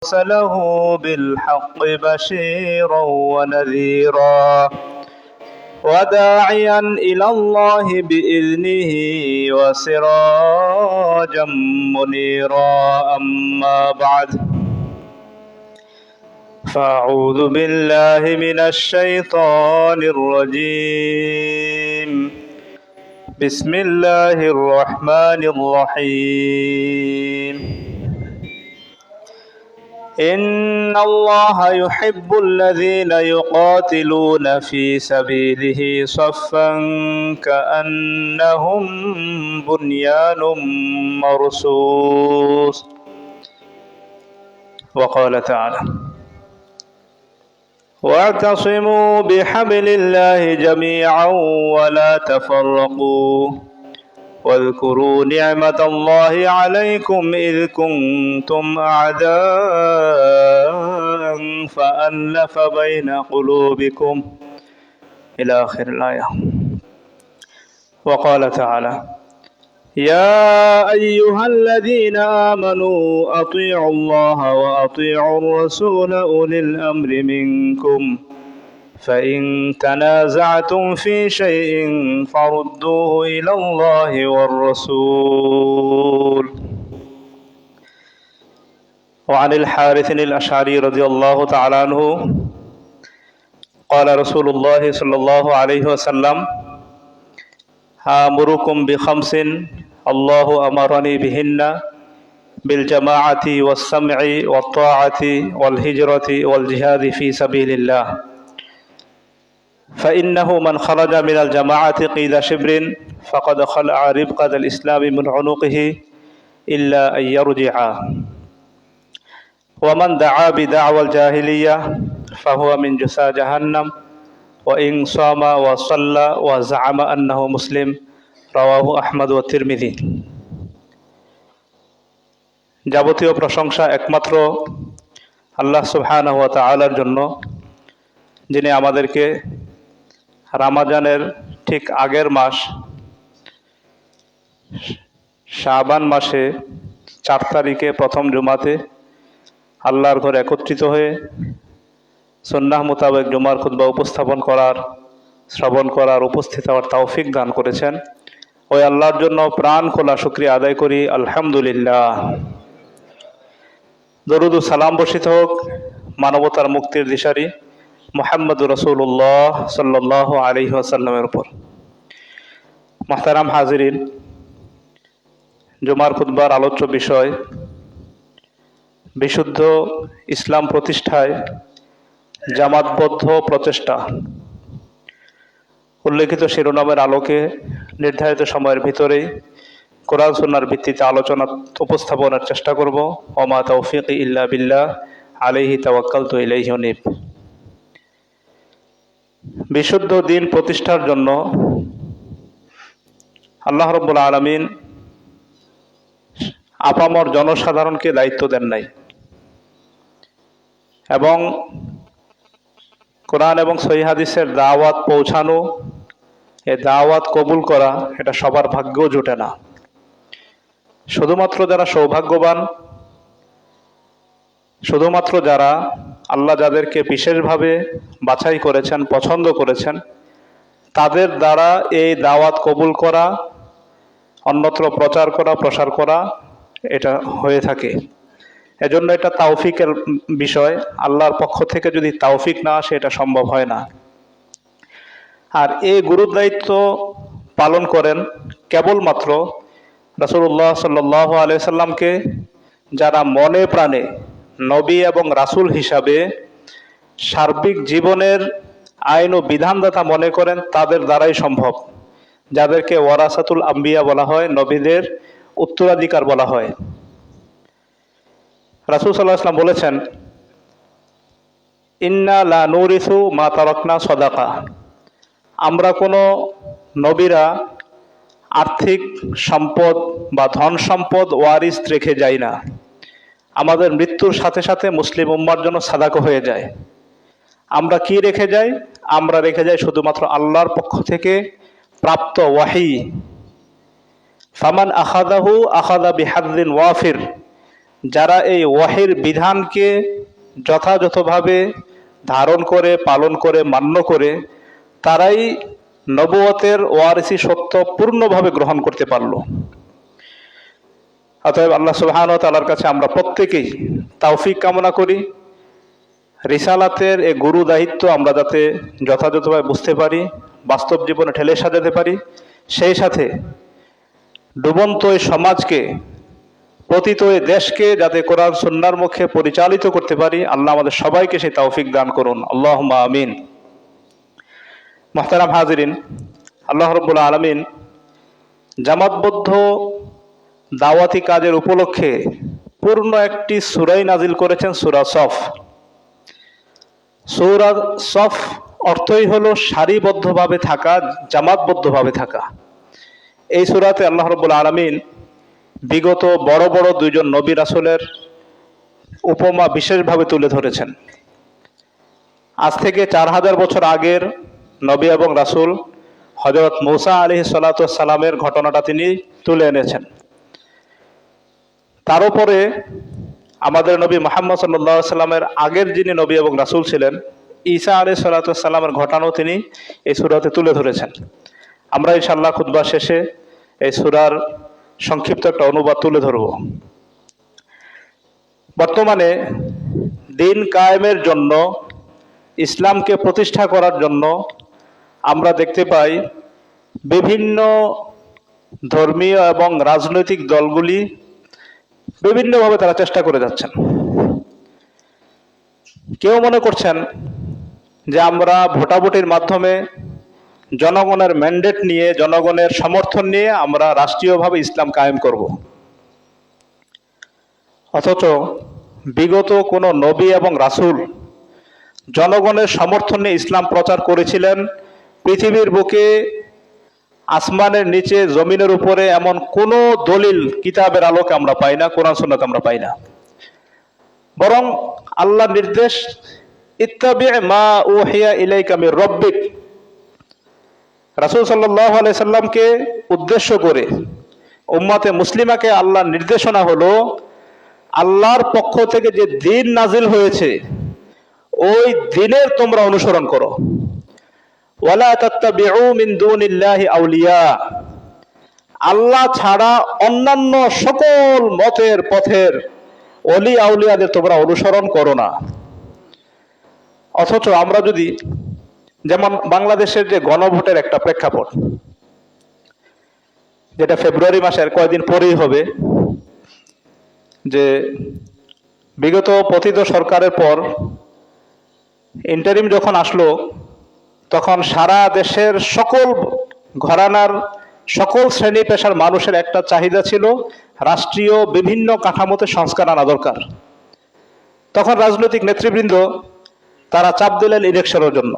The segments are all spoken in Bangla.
أرسله بالحق بشيرا ونذيرا وداعيا إلى الله بإذنه وسراجا منيرا أما بعد فأعوذ بالله من الشيطان الرجيم بسم الله الرحمن الرحيم إن الله يحب الذين يقاتلون في سبيله صفا كأنهم بنيان مرصوص وقال تعالى واعتصموا بحبل الله جميعا ولا تفرقوا واذكروا نعمة الله عليكم إذ كنتم أعداء فألف بين قلوبكم إلى آخر الآية. وقال تعالى يا أيها الذين آمنوا أطيعوا الله وأطيعوا الرسول أولي الأمر منكم فإن تنازعتم في شيء فردوه إلى الله والرسول. وعن الحارث الأشعري رضي الله تعالى عنه قال رسول الله صلى الله عليه وسلم آمركم بخمس الله أمرني بهن بالجماعة والسمع والطاعة والهجرة والجهاد في سبيل الله فإنه من خرج من الجماعة قيد شبر فقد خلع ربقة الإسلام من عنقه إلا أن يرجع ومن دعا بدعوى الجاهلية فهو من جثى جهنم وإن صام وصلى وزعم أنه مسلم রাওয়াহু আহমদ ও তিরমিজি। যাবতীয় প্রশংসা একমাত্র আল্লাহ সুবহানাহু ওয়া তাআলার জন্য, যিনি আমাদেরকে রমজানের ঠিক আগের মাস শাবান মাসে 4 তারিখে প্রথম জুমাতে আল্লাহর ঘরে একত্রিত হয়ে সুন্নাহ মোতাবেক জুমার খুতবা উপস্থাপন করার, শ্রবণ করার, উপস্থিত হওয়ার তৌফিক দান করেছেন। ওই আল্লাহর জন্য প্রাণ খোলা শুকরিয়া আদায় করি, আলহামদুলিল্লাহ। দরুদ ও সালাম বর্ষিত হোক মানবতার মুক্তির দিশারি মুহাম্মদুর রাসূলুল্লাহ সাল্লাল্লাহু আলাইহি ওয়াসাল্লামের উপর। মুহতারাম হাজিরিন, জুমার খুতবার আলোচ্য বিষয় বিশুদ্ধ ইসলাম প্রতিষ্ঠায় জামাতবদ্ধ প্রচেষ্টা। উল্লেখিত শিরোনামের আলোকে নির্ধারিত সময়ের ভিতরেই কোরআন সুন্নাহর ভিত্তিতে আলোচনা উপস্থাপনের চেষ্টা করব। ওমা তাওফীকি ইল্লা বিল্লাহ আলাইহি তাওয়াক্কালতু ইলাইহি উনীব। বিশুদ্ধ দ্বীন প্রতিষ্ঠার জন্য আল্লাহ রাব্বুল আলামিন আপামর জনসাধারণকে দায়িত্ব দেন নাই, এবং কোরআন এবং সহিহ হাদিসের দাওয়াত পৌঁছানো, এই দাওয়াত কবুল করা, এটা সবার ভাগ্যও জোটে না। শুধুমাত্র যারা সৌভাগ্যবান, শুধুমাত্র যারা আল্লাহ যাদেরকে বিশেষভাবে বাছাই করেছেন, পছন্দ করেছেন, তাদের দ্বারা এই দাওয়াত কবুল করা, অন্যত্র প্রচার করা, প্রসার করা এটা হয়ে থাকে। এজন্য এটা তাওফিকের বিষয়। আল্লাহর পক্ষ থেকে যদি তাওফিক না আসে এটা সম্ভব হয় না। আর এই গুরুর দায়িত্ব পালন করেন কেবলমাত্র রাসূলুল্লাহ সাল্লাল্লাহু আলাইহি সাল্লামকে যারা মনে প্রাণে নবী এবং রাসূল হিসাবে সার্বিক জীবনের আইন ও বিধানদাতা মনে করেন, তাদের দ্বারাই সম্ভব। যাদেরকে ওয়ারাসাতুল আম্বিয়া বলা হয়, নবীদের উত্তরাধিকার বলা হয়। রাসূল সাল্লাল্লাহু আলাইহি ওয়াসাল্লাম বলেছেন ইন্না লা নুরিসু মা তারাকনা সাদাকা। আমরা কোনো নবীরা আর্থিক সম্পদ বা ধন সম্পদ ওয়ারিস রেখে যাই না। আমাদের মৃত্যুর সাথে সাথে মুসলিম উম্মার জন্য সাদাকা হয়ে যায়। আমরা কি রেখে যাই? আমরা রেখে যাই শুধুমাত্র আল্লাহর পক্ষ থেকে প্রাপ্ত ওয়াহি। ফামান আখাযাহু আখাযা বিহাযযিন ওয়াফির। যারা এই ওয়াহির বিধানকে যথাযথভাবে ধারণ করে, পালন করে, মান্য করে, তারাই নবুয়তের ওয়ারিসি সত্য পূর্ণভাবে গ্রহণ করতে পারল। অতএব আল্লাহ সুবহানাহু ওয়া তাআলার কাছে আমরা প্রত্যেকেই তৌফিক কামনা করি, রিসালাতের এই গুরু দায়িত্ব আমরা যাতে যথাযথভাবে বুঝতে পারি, বাস্তব জীবনে ঠেলে সাজাতে পারি, সেই সাথে ডুবন্ত এই সমাজকে, পতিত এই দেশকে যাতে কোরআন সুন্নাহর মুখে পরিচালিত করতে পারি, আল্লাহ আমাদের সবাইকে সেই তৌফিক দান করুন, আল্লাহুম্মা আমিন। মুহতারাম হাজিরিন, আল্লাহ রাব্বুল আলামিন জামাতবদ্ধ দাওয়াতি কাজের উপলক্ষে পূর্ণ একটি সূরাই নাজিল করেছেন, সূরা সফ। সূরা সফ অর্থই হলো সারিবদ্ধভাবে থাকা, জামাতবদ্ধভাবে থাকা। এই সূরাতে আল্লাহ রাব্বুল আলামিন বিগত বড় বড় দুইজন নবী রাসূলের উপমা বিশেষভাবে তুলে ধরেছেন। আজ থেকে 4000 বছর আগের নবী এবং রাসূল হযরত মূসা আলাইহিস সালাতু ওয়াস সালামের ঘটনাটা তিনি তুলে এনেছেন। তার উপরে আমাদের নবী মুহাম্মদ সাল্লাল্লাহু আলাইহি সাল্লামের আগের যিনি নবী এবং রাসূল ছিলেন, ঈসা আলাইহিস সালাতু ওয়াস সালামের ঘটনাও তিনি এই সূরাতে তুলে ধরেছেন। আমরা ইনশাআল্লাহ খুতবা শেষে এই সূরার সংক্ষিপ্ত একটা অনুবাদ তুলে ধরব। বর্তমানে দিন কায়েমের জন্য, ইসলামকে প্রতিষ্ঠা করার জন্য আমরা দেখতে পাই বিভিন্ন ধর্মীয় এবং রাজনৈতিক দলগুলি বিভিন্নভাবে তারা চেষ্টা করে যাচ্ছেন। কেউ মনে করছেন যে আমরা ভোটাভুটির মাধ্যমে জনগণের ম্যান্ডেট নিয়ে, জনগণের সমর্থন নিয়ে আমরা রাষ্ট্রীয়ভাবে ইসলাম কায়েম করব। অথচ বিগত কোনো নবী এবং রাসূল জনগণের সমর্থন নিয়ে ইসলাম প্রচার করেছিলেন। পৃথিবীর বুকে, আসমানের নিচে, জমিনের উপরে এমন কোনো দলিল কিতাবের আলোকে আমরা পাই না, কোরআন সুন্নাতে আমরা পাই না। বরং আল্লাহর নির্দেশ, ইত্তাবি' মা উহিয়া ইলাইকা মির রাব্বিক। রাসূল সাল্লাল্লাহু আলাইহি সাল্লামকে উদ্দেশ্য করে উম্মতে মুসলিমাকে আল্লাহর নির্দেশনা হলো, আল্লাহর পক্ষ থেকে যে দ্বীন নাজিল হয়েছে ওই দ্বীনের তোমরা অনুসরণ করো। ওয়ালা তাত্তাবিউ মিন দুনিল্লাহি আউলিয়া। আল্লাহ ছাড়া অন্যান্য সকল মতের, পথের ওলি আউলিয়াদের তোমরা অনুসরণ করো না। অথচ আমরা যদি, যেমন বাংলাদেশের যে গণভোটের একটা প্রেক্ষাপট, যেটা ফেব্রুয়ারি মাসের কয়েকদিন পরেই হবে, যে বিগত পতিত সরকারের পর ইন্টারিম যখন আসলো, তখন সারা দেশের সকল ঘরানার, সকল শ্রেণী পেশার মানুষের একটা চাহিদা ছিল রাষ্ট্রীয় বিভিন্ন কাঠামোতে সংস্কার আনা দরকার। তখন রাজনৈতিক নেতৃবৃন্দ তারা চাপ দিলেন ইলেকশনের জন্য।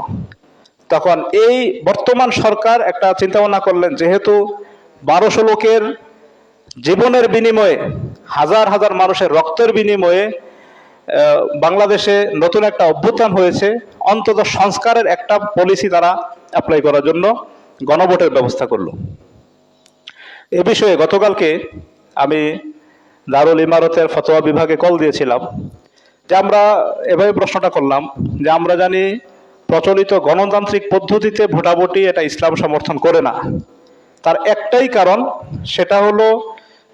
তখন এই বর্তমান সরকার একটা চিন্তা ভাবনা করলেন, যেহেতু 1200 লোকের জীবনের বিনিময়ে, হাজার হাজার মানুষের রক্তের বিনিময়ে বাংলাদেশে নতুন একটা অভ্যুত্থান হয়েছে, অন্তত সংস্কারের একটা পলিসি তারা অ্যাপ্লাই করার জন্য গণভোটের ব্যবস্থা করলো। এ বিষয়ে গতকালকে আমি দারুল ইমারতের ফতোয়া বিভাগে কল দিয়েছিলাম, যে আমরা এভাবে প্রশ্নটা করলাম যে আমরা জানি প্রচলিত গণতান্ত্রিক পদ্ধতিতে ভোটাভুটি এটা ইসলাম সমর্থন করে না। তার একটাই কারণ, সেটা হলো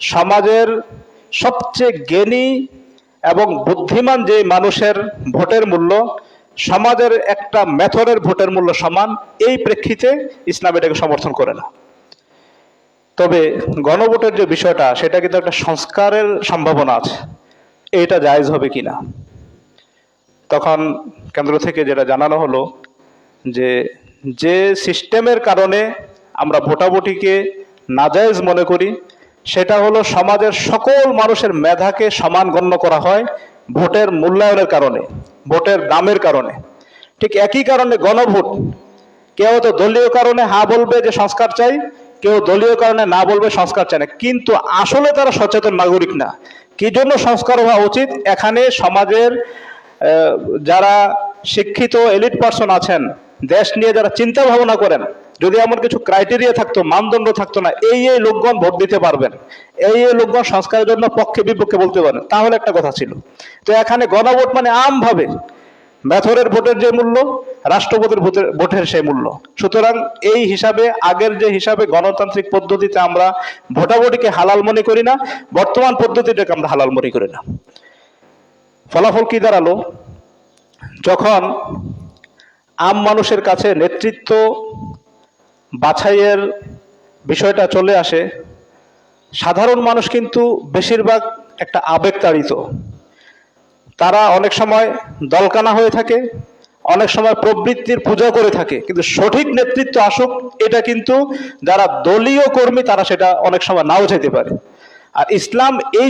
সমাজের সবচেয়ে জ্ঞানী এবং বুদ্ধিমান যে মানুষের ভোটের মূল্য, সমাজের একটা মেথডের ভোটের মূল্য সমান, এই প্রেক্ষিতে ইসলাম এটাকে সমর্থন করে না। তবে গণভোটের যে বিষয়টা, সেটা কিন্তু একটা সংস্কারের সম্ভাবনা আছে, এটা জায়েজ হবে কিনা। তখন কেন্দ্র থেকে যেটা জানানো হলো যে যে সিস্টেমের কারণে আমরা ভোটাভুটিকে নাজায়েজ মনে করি, সেটা হলো সমাজের সকল মানুষের মেধাকে সমান গণ্য করা হয় ভোটের মূল্যায়নের কারণে, ভোটের দামের কারণে। ঠিক একই কারণে গণভোট, কেউ তো দলীয় কারণে হা বলবে যে সংস্কার চাই, কেউ দলীয় কারণে না বলবে সংস্কার চায় না, কিন্তু আসলে তারা সচেতন নাগরিক না। কি জন্য সংস্কার হওয়া উচিত, এখানে সমাজের যারা শিক্ষিত এলিট পার্সন আছেন, দেশ নিয়ে যারা চিন্তা ভাবনা করেন, যদি এমন কিছু ক্রাইটেরিয়া থাকতো, মানদণ্ড থাকতো না, এই লোকগণ ভোট দিতে পারবেন, এই লোকগণ সংস্কারের জন্য পক্ষে বিপক্ষে বলতে পারেন, তাহলে একটা কথা ছিল। তো এখানে গণভোট মানে আমভাবে মেথরের ভোটের যে মূল্য, রাষ্ট্রপতির ভোটের সেই মূল্য। সুতরাং এই হিসাবে, আগের যে হিসাবে গণতান্ত্রিক পদ্ধতিতে আমরা ভোটাভুটিকে হালাল মনে করি না, বর্তমান পদ্ধতিটাকে আমরা হালাল মনে করি না। ফলাফল কি দাঁড়ালো? যখন আম মানুষের কাছে নেতৃত্ব বাছাইয়ের বিষয়টা চলে আসে, সাধারণ মানুষ কিন্তু বেশিরভাগ একটা আবেগ তাড়িত। তারা অনেক সময় দলকানা হয়ে থাকে, অনেক সময় প্রবৃত্তির পূজা করে থাকে, কিন্তু সঠিক নেতৃত্ব আসুক এটা কিন্তু যারা দলীয় কর্মী তারা সেটা অনেক সময় নাও যেতে পারে। আর ইসলাম এই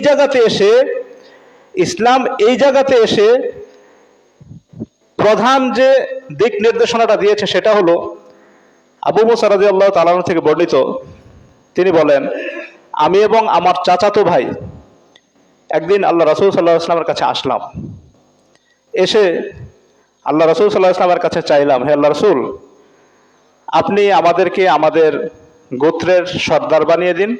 জায়গাতে এসে প্রধান যে দিক নির্দেশনাটা দিয়েছে সেটা হলো, আবু মুসা রাদিয়াল্লাহু তাআলা আনহু থেকে বর্ণিত, তিনি বলেন, আমি এবং আমার চাচাতো ভাই একদিন আল্লাহ রাসূল সাল্লাল্লাহু আলাইহি ওয়াসাল্লামের কাছে আসলাম। এসে আল্লাহ রাসূল সাল্লাল্লাহু আলাইহি ওয়াসাল্লামের কাছে চাইলাম, হে আল্লাহ রাসূল, আপনি আমাদেরকে আমাদের গোত্রের সর্দার বানিয়ে দিন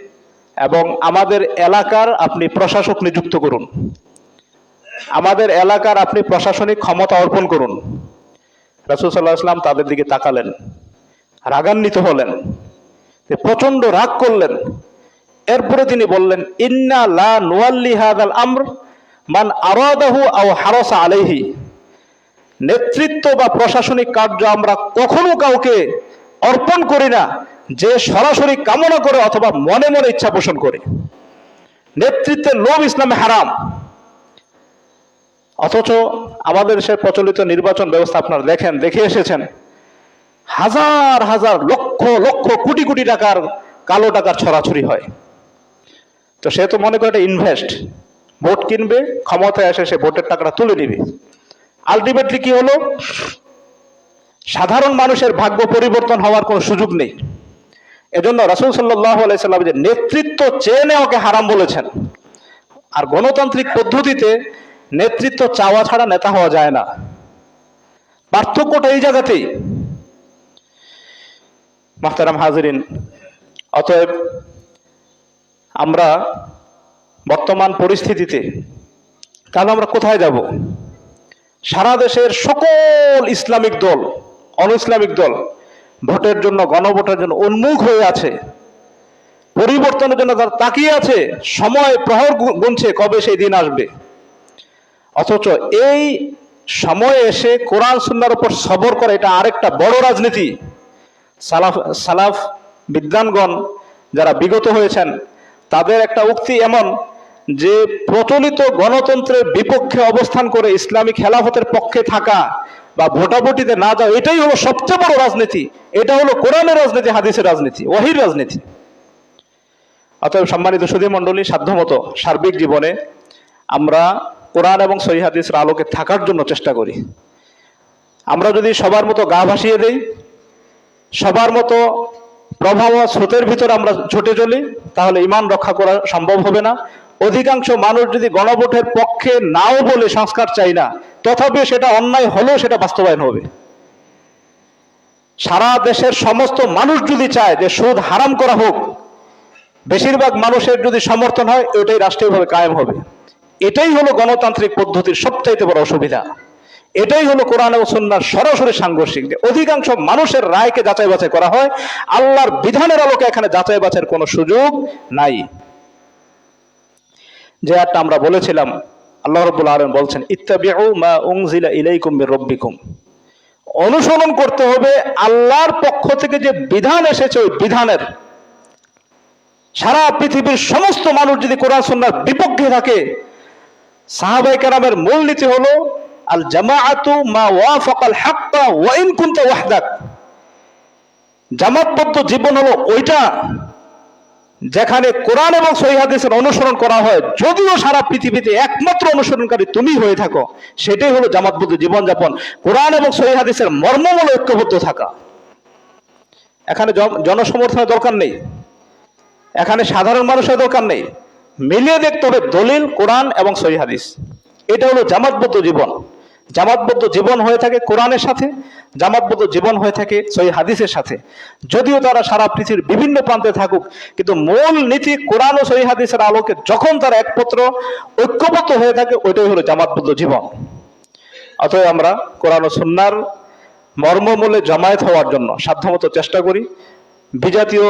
এবং আমাদের এলাকার আপনি প্রশাসক নিযুক্ত করুন, আমাদের এলাকার আপনি প্রশাসনিক ক্ষমতা অর্পণ করুন। রাসূল সাল্লাল্লাহু আলাইহি ওয়াসাল্লাম তাদের দিকে তাকালেন, রাগান্বিত হলেন, প্রচন্ড রাগ করলেন। এরপরে তিনি বললেন, ইন্না লা নুওয়াল্লি হাযাল আমর মান আরাদাহু আও হারাসা আলাইহি। নেতৃত্ব বা প্রশাসনিক কার্য আমরা কখনো কাউকে অর্পণ করি না যে সরাসরি কামনা করে অথবা মনে মনে ইচ্ছা পোষণ করে। নেতৃত্বের লোভ ইসলামে হারাম। অথচ আমাদের সে প্রচলিত নির্বাচন ব্যবস্থা আপনারা দেখে এসেছেন, হাজার হাজার লক্ষ লক্ষ কোটি কোটি টাকার কালো টাকার ছড়াছড়ি হয়। তো সে তো মনে করে এটা ইনভেস্ট, ভোট কিনবে, ক্ষমতায় এসে সে ভোটের টাকাটা তুলে নিবে। আলটিমেটলি কি হলো? সাধারণ মানুষের ভাগ্য পরিবর্তন হওয়ার কোনো সুযোগ নেই। এজন্য রাসূল সাল্লাল্লাহু আলাইহি সাল্লাম যে নেতৃত্ব চেয়ে নেওয়াকে হারাম বলেছেন। আর গণতান্ত্রিক পদ্ধতিতে নেতৃত্ব চাওয়া ছাড়া নেতা হওয়া যায় না। পার্থক্যটা এই জায়গাতেই। মুহতারাম হাজিরিন, অতএব আমরা বর্তমান পরিস্থিতিতে তাহলে আমরা কোথায় যাব? সারা দেশের সকল ইসলামিক দল, অন ইসলামিক দল ভোটের জন্য, গণভোটের জন্য উন্মুখ হয়ে আছে, পরিবর্তনের জন্য তারা তাকিয়ে আছে, সময় প্রহর গুনছে কবে সেই দিন আসবে। অথচ এই সময়ে এসে কোরআন সুন্নাহর উপর সবর করা এটা আরেকটা বড় রাজনীতি। সালাফ বিদ্বানগণ যারা বিগত হয়েছেন তাদের একটা উক্তি এমন যে প্রচলিত গণতন্ত্রের বিপক্ষে অবস্থান করে ইসলামী খেলাফতের পক্ষে থাকা বা ভোটাভুটিতে না যাওয়া, এটাই হলো সবচেয়ে বড় রাজনীতি। এটা হলো কোরআনের রাজনীতি, হাদিসের রাজনীতি, ওহীর রাজনীতি। অতএব সম্মানিত সুধী মণ্ডলী, সাধ্যমতো সার্বিক জীবনে আমরা কোরআন এবং সহিহ হাদিসের আলোকে থাকার জন্য চেষ্টা করি। আমরা যদি সবার মতো গা ভাসিয়ে দেই, সবার মতো প্রভাব স্রোতের ভিতরে আমরা ছুটে চলি, তাহলে ঈমান রক্ষা করা সম্ভব হবে না। অধিকাংশ মানুষ যদি গণভোটের পক্ষে নাও বলে সংস্কার চাই না, তথাপি সেটা অন্যায় হলেও সেটা বাস্তবায়ন হবে। সারা দেশের সমস্ত মানুষ যদি চায় যে সুদ হারাম করা হোক, বেশিরভাগ মানুষের যদি সমর্থন হয়, ওইটাই রাষ্ট্রীয়ভাবে কায়েম হবে। এটাই হলো গণতান্ত্রিক পদ্ধতির সবচাইতে বড় অসুবিধা। এটাই হলো কোরআন ও সুন্নাহর সরাসরি সাংঘর্ষিক, যে অধিকাংশ মানুষের রায়কে যাচাই বাছাই করা হয়, আল্লাহর বিধানের আলোকে এখানে যাচাই বাছাইয়ের কোনো সুযোগ নাই। যে আয়াতটা আমরা বলেছিলাম, আল্লাহ রাব্বুল আলামিন বলছেন, ইত্তাবিউ মা উনজিলা ইলাইকুম মির রাব্বিকুম। অনুসরণ করতে হবে আল্লাহর পক্ষ থেকে যে বিধান এসেছে, ওই বিধানের। সারা পৃথিবীর সমস্ত মানুষ যদি কোরআন সুন্নাহর বিপক্ষে থাকে, সাহাবায়ে কেরামের মূলনীতি হলো আল জামাআতু মা ওয়াফাকাল হাক্কা ওয়া ইন কুনতা ওয়াহদাক। জামাতবদ্ধ জীবন হলো ওইটা যেখানে কোরআন এবং সহিহ হাদিসের অনুসরণ করা হয়, যদিও সারা পৃথিবীতে একমাত্র অনুসরণকারী তুমি হয়ে থাকো। সেটাই হলো জামাতবদ্ধ জীবনযাপন। কোরআন এবং সহিহ হাদিসের মর্মমূল ঐক্যবদ্ধ থাকা। এখানে জনসমর্থনের দরকার নেই, এখানে সাধারণ মানুষের দরকার নেই। মিলিয়ে দেখতে হবে দলিল, কোরআন এবং সহিহ হাদিস। এটা হলো জামাতবদ্ধ জীবন। জামাতবদ্ধ জীবন হয়ে থাকে কোরআনের সাথে, জামাতবদ্ধ জীবন হয়ে থাকে সহিহ হাদিসের সাথে। যদিও তারা সারা পৃথিবীর বিভিন্ন প্রান্তে থাকুক, কিন্তু মূল নীতি কোরআন ও সহিহ হাদিসের আলোকে যখন তারা একত্র ঐক্যবদ্ধ হয়ে থাকে, ওইটাই হলো জামাতবদ্ধ জীবন। অতএব আমরা কোরআন ও সুন্নাহর মর্মমূলে জামায়াত হওয়ার জন্য সাধ্যমতো চেষ্টা করি। বিজাতীয়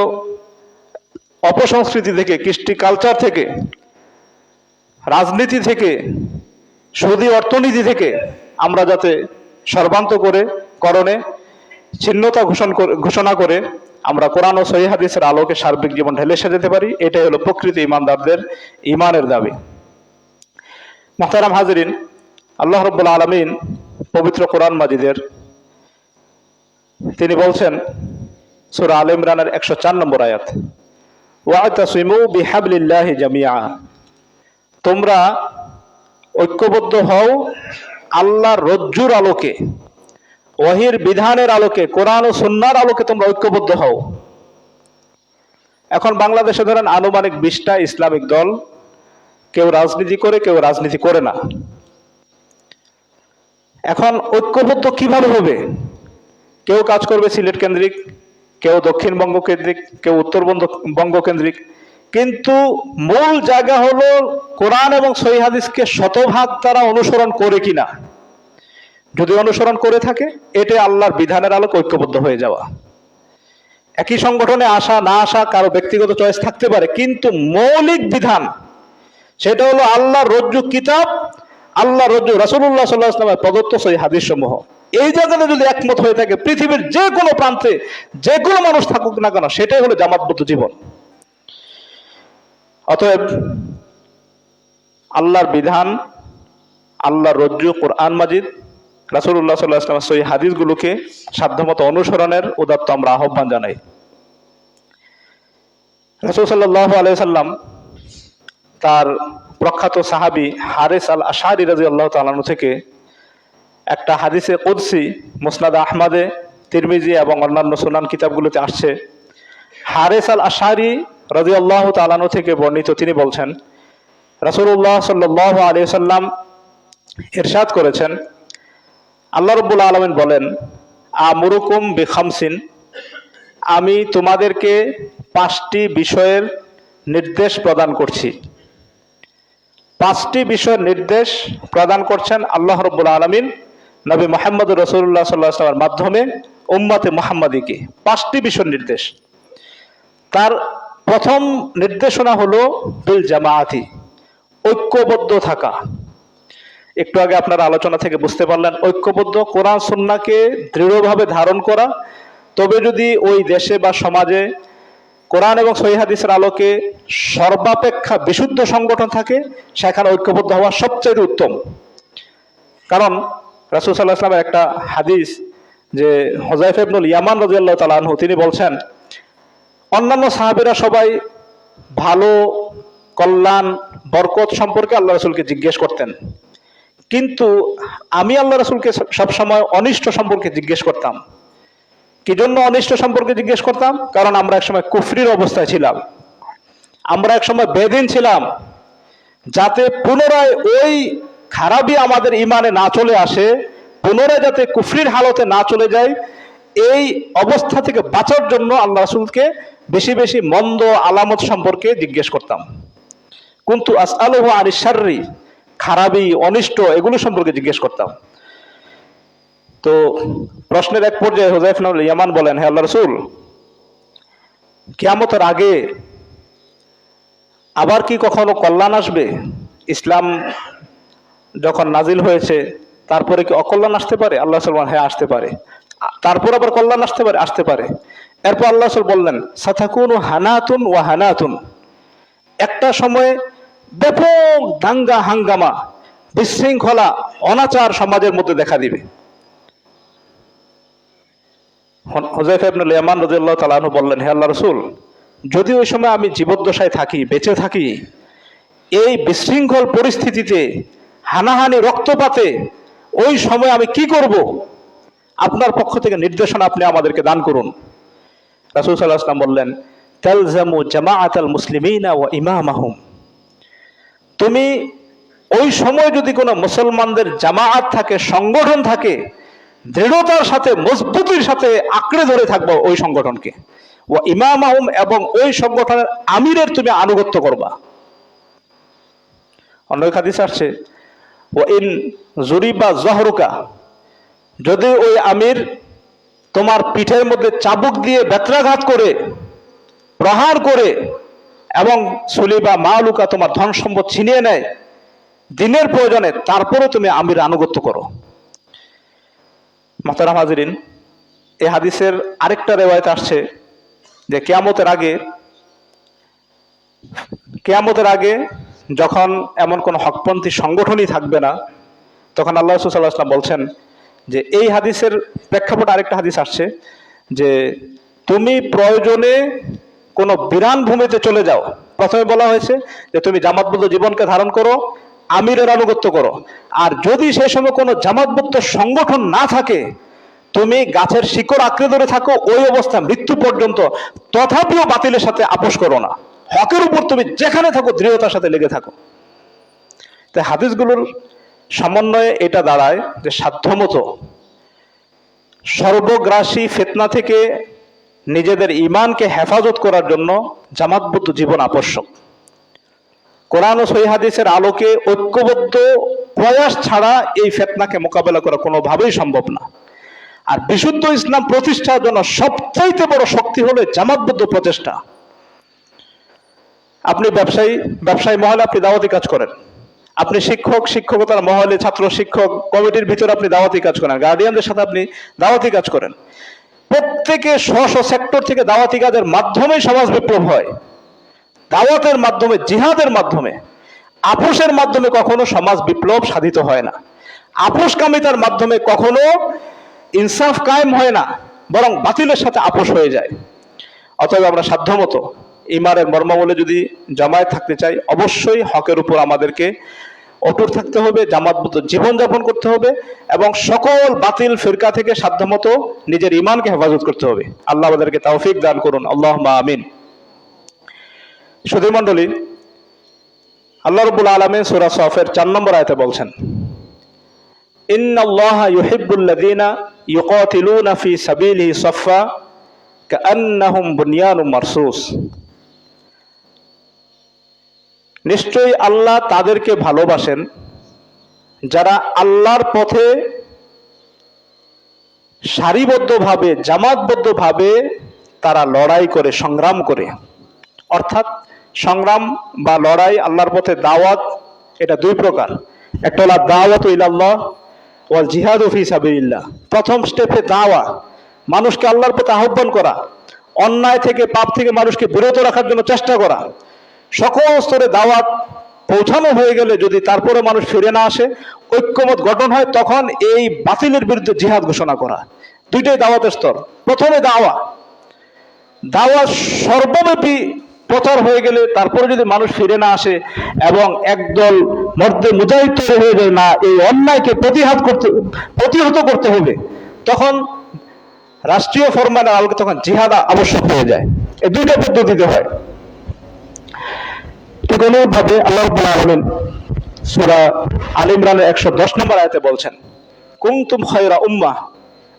অপসংস্কৃতি থেকে, কৃষ্টি কালচার থেকে, রাজনীতি থেকে, সুদী অর্থনীতি থেকে আমরা যাতে সর্বান্তকরণে ছিন্নতা ঘোষণা করে আমরা কোরআন ও সহিহ হাদিসের আলোকে সার্বিক জীবন ঢেলে সাজাতে পারি, এটাই হলো প্রকৃত ইমানদারদের ইমানের দাবি। মুহতারাম হাজিরিন, আল্লাহ রাব্বুল আলামিন পবিত্র কোরআন মাজিদের তিনি বলছেন সূরা আলে ইমরানের 104 নম্বর আয়াত, ওয়া'তাসিমু বিহাবলিল্লাহি জামিআ, তোমরা ঐক্যবদ্ধ হও আল্লাহর রজ্জুর আলোকে, ওহীর বিধানের আলোকে, কোরআন ও সুন্নাহর আলোকে তোমরা ঐক্যবদ্ধ হও। এখন বাংলাদেশে ধরেন আনুমানিক 20টা ইসলামিক দল, কেউ রাজনীতি করে, কেউ রাজনীতি করে না। এখন ঐক্যবদ্ধ কিভাবে হবে? কেউ কাজ করবে সিলেট কেন্দ্রিক, কেউ দক্ষিণবঙ্গ কেন্দ্রিক, কেউ উত্তরবঙ্গ কেন্দ্রিক, কিন্তু মূল জায়গা হলো কোরআন এবং সহিহ হাদিসকে শতভাগ তারা অনুসরণ করে কিনা। যদি অনুসরণ করে থাকে, এটা আল্লাহর বিধানের আলোকে ঐক্যবদ্ধ হয়ে যাওয়া। একই সংগঠনে আসা না আসা কারো ব্যক্তিগত চয়েস থাকতে পারে, কিন্তু মৌলিক বিধান সেটা হলো আল্লাহর রজ্জু কিতাব, আল্লাহর রজ্জু রাসূলুল্লাহ সাল্লাল্লাহু আলাইহি ওয়াসাল্লামের প্রদত্ত সহিহ হাদিস সমূহ। এই জায়গাতে যদি একমত হয়ে থাকে, পৃথিবীর যে কোনো প্রান্তে যে কোনো মানুষ থাকুক না কেন, সেটাই হলো জামাতবদ্ধ জীবন। অতএব আল্লাহর বিধান, আল্লাহর রজ্জু কোরআন মাজিদ, রাসূলুল্লাহ সাল্লাল্লাহু আলাইহি ওয়াসাল্লামের সহিহ হাদিসগুলোকে সাধ্যমতো অনুসরণের উদাত্ত আমরা আহ্বান জানাই। রাসূল সাল্লাল্লাহু আলাইহি ওয়াসাল্লাম তার প্রখ্যাত সাহাবী হারিস আল আশআরী রাদিয়াল্লাহু তাআলা আনহু থেকে একটা হাদিসে কুদসি মুসনাদ আহমদে, তিরমিজি এবং অন্যান্য সুনান কিতাবগুলোতে আসছে। হারিস আল আশআরী রাদিয়াল্লাহু তাআলা আনহু থেকে বর্ণিত, তিনি বলছেন রাসূলুল্লাহ সাল্লাল্লাহু আলাইহি ওয়াসাল্লাম ইরশাদ করেছেন, আল্লাহ রাব্বুল আলামিন বলেন, আমুরুকুম বিখামসিন, আমি তোমাদেরকে 5টি বিষয়ের নির্দেশ প্রদান করছি। 5টি বিষয়ের নির্দেশ প্রদান করছেন আল্লাহ রাব্বুল আলামিন নবী মুহাম্মদ রাসূলুল্লাহ সাল্লাল্লাহু আলাইহি ওয়াসাল্লামের মাধ্যমে উম্মতে মুহাম্মাদীকে। 5টি বিষয়ের নির্দেশ। তার প্রথম নির্দেশনা হলো বিল জামাআতি, ঐক্যবদ্ধ থাকা। একটু আগে আপনারা আলোচনা থেকে বুঝতে পারলেন, ঐক্যবদ্ধ কোরআন সুন্নাহকে দৃঢ়ভাবে ধারণ করা। তবে যদি ওই দেশে বা সমাজে কোরআন এবং সহিহ হাদিসের আলোকে সর্বাপেক্ষা বিশুদ্ধ সংগঠন থাকে, সেখানে ঐক্যবদ্ধ হওয়া সবচেয়ে উত্তম। কারণ রাসূল সাল্লাল্লাহু আলাইহি ওয়াসাল্লামের একটা হাদিস, যে হুযায়ফা ইবনুল ইয়ামান রাদিয়াল্লাহু তাআলা আনহু তিনি বলছেন, অন্যান্য সাহাবীরা সবাই ভালো, কল্যাণ, বরকত সম্পর্কে আল্লাহ রাসূলকে জিজ্ঞেস করতেন, কিন্তু আমি আল্লাহ রাসূলকে সবসময় অনিষ্ট সম্পর্কে জিজ্ঞেস করতাম। কি জন্য অনিষ্ট সম্পর্কে জিজ্ঞেস করতাম? কারণ আমরা একসময় কুফরির অবস্থায় ছিলাম, আমরা একসময় বেদিন ছিলাম। যাতে পুনরায় ওই খারাপই আমাদের ইমানে না চলে আসে, পুনরায় যাতে কুফরির হালতে না চলে যায়, এই অবস্থা থেকে বাঁচার জন্য আল্লাহ রাসূলকে বেশি বেশি মন্দ আলামত সম্পর্কে জিজ্ঞেস করতাম। কুনতু আসআলুহু আনিশ শাররি, খারাপি, অনিষ্ট, এগুলো সম্পর্কে জিজ্ঞেস করতাম। তো প্রশ্নের এক পর্যায়ে হুযায়ফা ইবনুল ইয়ামান বলেন, হে আল্লাহর রাসূল, কিয়ামতের আগে আবার কি কখনো কল্যাণ আসবে? ইসলাম যখন নাজিল হয়েছে তারপরে কি অকল্যাণ আসতে পারে? আল্লাহ রাসূল বলেন, হ্যাঁ আসতে পারে। তারপর আবার কল্যাণ আসতে পারে? আসতে পারে। এরপর আল্লাহ রাসূল বললেন, সাতাকুনু হানাতুন ওয়া হানাতুন, একটা সময়ে ব্যাপক দাঙ্গা হাঙ্গামা, বিশৃঙ্খলা, অনাচার সমাজের মধ্যে দেখা দিবে। হুযায়ফা ইবনুল ইয়ামান রাদিয়াল্লাহু তাআলা আনহু বললেন, হে আল্লাহর রাসূল, যদি ওই সময় আমি জীবদ্দশায় থাকি, বেঁচে থাকি, এই বিশৃঙ্খল পরিস্থিতিতে, হানাহানি, রক্তপাতে, ওই সময় আমি কি করব? আপনার পক্ষ থেকে নির্দেশনা আপনি আমাদেরকে দান করুন। রাসূল সাল্লাল্লাহু আলাইহি ওয়াসাল্লাম বললেন, তালজামু জামাআতাল মুসলিমিনা ওয়া ইমামাহুম, তুমি ওই সময় যদি কোনো মুসলমানদের জামায়াত থাকে, সংগঠন থাকে, দৃঢ়তার সাথে, মজবুতির সাথে আঁকড়ে ধরে থাকবো ওই সংগঠনকে, ও ইমামাহুম, এবং ওই সংগঠনের আমিরের তুমি আনুগত্য করবা। অন্য হাদিস আসছে, ও ইন জুরিবা জহরুকা, যদি ওই আমির তোমার পিঠের মধ্যে চাবুক দিয়ে বেত্রাঘাত করে, প্রহার করে, এবং সুলিবা মালুকা, তোমার ধন সম্পদ ছিনিয়ে নেয় দিনের প্রয়োজনে, তারপরে তুমি আমির আনুগত্য করো। মুহতারাম হাজিরিন, এই হাদিসের আরেকটা রিওয়ায়াত আসছে যে কিয়ামতের আগে যখন এমন কোন হকপন্থী সংগঠনই থাকবে না, তখন আল্লাহ রাসূল সাল্লাল্লাহু আলাইহি ওয়াসাল্লাম বলছেন যে এই হাদিসের প্রেক্ষাপটে আরেকটা হাদিস আসছে যে তুমি প্রয়োজনে কোনো বিরান ভূমিতে চলে যাও। প্রথমে বলা হয়েছে যে তুমি জামাতবদ্ধ জীবনকে ধারণ করো, আমিরের আনুগত্য করো, আর যদি সেই সময় কোনো জামাতবদ্ধ সংগঠন না থাকে, তুমি গাছের শিকড় আঁকড়ে ধরে থাকো ওই অবস্থা মৃত্যু পর্যন্ত, তথাপিও বাতিলের সাথে আপোষ করো না। হকের উপর তুমি যেখানে থাকো দৃঢ়তার সাথে লেগে থাকো। তাই হাদিসগুলোর সমন্বয়ে এটা দাঁড়ায় যে সাধ্যমতো সর্বগ্রাসী ফিতনা থেকে নিজেদের ঈমানকে হেফাজত করার জন্য জামাতবদ্ধ জীবন আবশ্যক। কোরআন ও সহিহ হাদিসের আলোকে ঐক্যবদ্ধ প্রয়াস ছাড়া এই ফিতনাকে মোকাবেলা করা কোনোভাবেই সম্ভব না। আর বিশুদ্ধ ইসলাম প্রতিষ্ঠার জন্য সবচাইতে বড় শক্তি হলো জামাতবদ্ধ প্রচেষ্টা। আপনি ব্যবসায়ী মহলে আপনি দাওয়াতি কাজ করেন, আপনি শিক্ষকতার মহলে ছাত্র শিক্ষক কমিটির ভিতরে আপনি দাওয়াতি কাজ করেন, গার্ডিয়ানদের সাথে আপনি দাওয়াতি কাজ করেন। প্রত্যেকে স্ব সেক্টর থেকে দাওয়াতি কাজের মাধ্যমে সমাজ বিপ্লব হয়। দাওয়াতের মাধ্যমে, জিহাদের মাধ্যমে, আপোষের মাধ্যমে কখনো সমাজ বিপ্লব সাধিত হয় না। আপোষকামিতার মাধ্যমে কখনো ইনসাফ কায়েম হয় না, বরং বাতিলের সাথে আপোষ হয়ে যায়। অতএব আমরা সাধ্যমতো ইমানের মর্মাবলে যদি জামায়াত থাকতে চাই, অবশ্যই হকের উপর আমাদেরকে অটুট থাকতে হবে, জামাতবদ্ধ জীবনযাপন করতে হবে, এবং সকল বাতিল ফিরকা থেকে সাধ্যমতো নিজের ঈমানকে হেফাজত করতে হবে। আল্লাহ আমাদেরকে তৌফিক দান করুন, আল্লাহুম্মা আমিন। সুধী মণ্ডলী, আল্লাহ রাব্বুল আলামিন সূরা সফের 4 নম্বর আয়াতে বলছেন, ইন্নাল্লাহা ইউহিব্বুল্লাযীনা ইউকাতিলুনা ফি সাবিলিহি সাফফা কাআন্নাহুম বুনয়ানুম মারসুস। নিশ্চয়ই আল্লাহ তাদেরকে ভালোবাসেন যারা আল্লাহর পথে সারিবদ্ধভাবে, জামাতবদ্ধভাবে তারা লড়াই করে, সংগ্রাম করে। অর্থাৎ সংগ্রাম বা লড়াই, আল্লাহর পথে দাওয়াত, এটা দুই প্রকার। একটা হলো দাওয়াতু ইলাল্লাহ ওয়াল জিহাদু ফি সাবিলিল্লাহ। প্রথম স্টেপে দাওয়া, মানুষকে আল্লাহর পথে আহ্বান করা, অন্যায় থেকে, পাপ থেকে মানুষকে বিরত রাখার জন্য চেষ্টা করা। সকল স্তরে দাওয়াত পৌঁছানো হয়ে গেলে যদি তারপরে মানুষ ফিরে না আসে, ঐক্যমত গঠন হয়, তখন এই বাতিলের বিরুদ্ধে জিহাদ ঘোষণা করা। দুইটাই দাওয়াতের স্তর। প্রথমে দাওয়াত সর্বব্যাপী প্রচার হয়ে গেলে, তারপরে যদি মানুষ ফিরে না আসে এবং একদল মর্দে মুজাহিদ তৈরি হয়ে যায়, না এই অন্যায়কে প্রতিহত করতে হবে, তখন রাষ্ট্রীয় ফরমানের আলোকে তখন জিহাদ আবশ্যক হয়ে যায়। এই দুইটা পদ্ধতিতে হয়। ঠিক অনুরূপভাবে আল্লাহ রাব্বুল আলামিন সূরা আল ইমরানের 110 নম্বর আয়াতে বলছেন, কুনতুম খায়রা উম্মাহ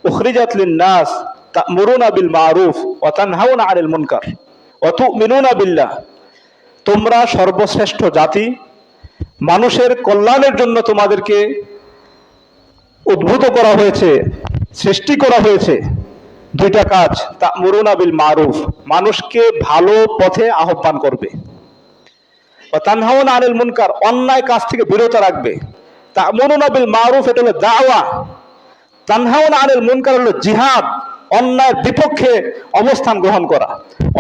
উখরিজাত লিন-নাস তা'মুরুনা বিল মা'রুফ ওয়া তানহাউনা আনিল মুনকার ওয়া তু'মিনুনা বিল্লাহ। তোমরা সর্বশ্রেষ্ঠ জাতি, মানুষের কল্যাণের জন্য তোমাদেরকে উদ্ভূত করা হয়েছে, সৃষ্টি করা হয়েছে দুইটা কাজ। তা'মুরুনা বিল মা'রুফ, মানুষকে ভালো পথে আহ্বান করবে, ওয়া তানহাউনা আনিল মুনকার, অন্যায় কাজ থেকে বিরত রাখবে। তা'মুরুনা বিল মা'রুফ এটা হলো দাওয়া, তানহাউনা আনিল মুনকার হলো জিহাদ, অন্যায়ের বিপক্ষে অবস্থান গ্রহণ করা,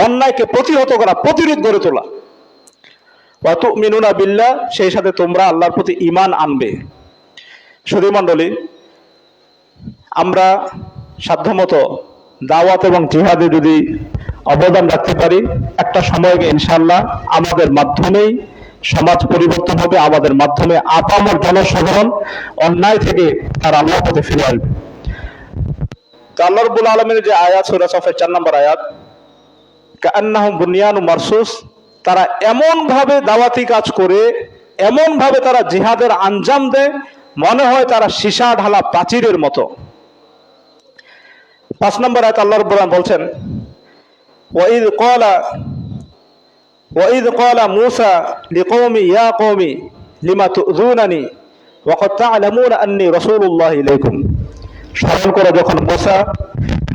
অন্যায়কে প্রতিহত করা, প্রতিরোধ গড়ে তোলা। ওয়া তু'মিনুনা বিল্লাহ, সেই সাথে তোমরা আল্লাহর প্রতি ঈমান আনবে। সুধী মণ্ডলী, আমরা সাধ্যমতো দাওয়াত এবং জিহাদে যদি অবদান রাখতে পারি, একটা সময় ইনশাআল্লাহ আমাদের মাধ্যমেই সমাজ পরিবর্তন হবে, আমাদের মাধ্যমে আপামর জনসাধারণ অন্যায় থেকে তার আল্লাহর পথে ফিরে আসবে। তো আল্লাহ রাব্বুল আলামিনের যে আয়াত, সূরা সফের 4 নম্বর আয়াত, কাআন্নাহুম বুনয়ানুম মারসুস, তারা এমন ভাবে দাওয়াতি কাজ করে, এমনভাবে তারা জিহাদের আঞ্জাম দেয় মনে হয় তারা সীসা ঢালা প্রাচীরের মতো। 5 নম্বর আয়াত আল্লাহ রাব্বুল আলামিন বলছেন, ওয়াইদ ক্বালা মূসা লিকওমি ইয়া কওমি লিমা তুযুনানি ওয়া ক্বাদ তা'লামুনা আন্নী রাসূলুল্লাহি ইলাইকুম। স্মরণ করো যখন মূসা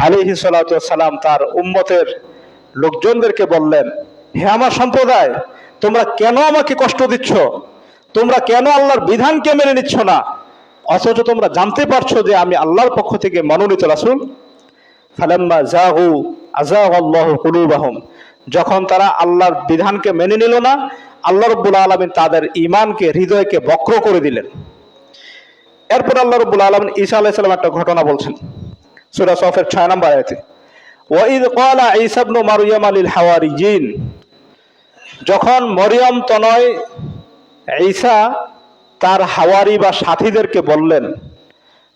আলাইহিস সালাতু ওয়াস সালাম তার উম্মতের লোকজনদেরকে বললেন, হে আমার সম্প্রদায়, তোমরা কেন আমাকে কষ্ট দিচ্ছ, তোমরা কেন আল্লাহর বিধানকে মেনে নিচ্ছ না, অথচ তোমরা জানতে পারছো যে আমি আল্লাহর পক্ষ থেকে মনোনীত রাসূল। ফালাম্মা যাগু আযাগাল্লাহু কুলুবাহুম, যখন তারা আল্লাহর বিধানকে মেনে নিল না, আল্লাহ রাব্বুল আলামিন তাদের ঈমানকে, হৃদয়কে বক্র করে দিলেন। এরপর আল্লাহ রাব্বুল আলামিন ঈসা আলাইহিস সালাম একটা ঘটনা বলছেন সূরা সফের 6 নম্বর আয়াতে, ওয়াইদ ক্বালা ঈসা ইবনু মারইয়াম লিল হাওয়ারিয়িন, যখন মরিয়ম তনয় ঈসা তার হাওয়ারি বা সাথীদেরকে বললেন,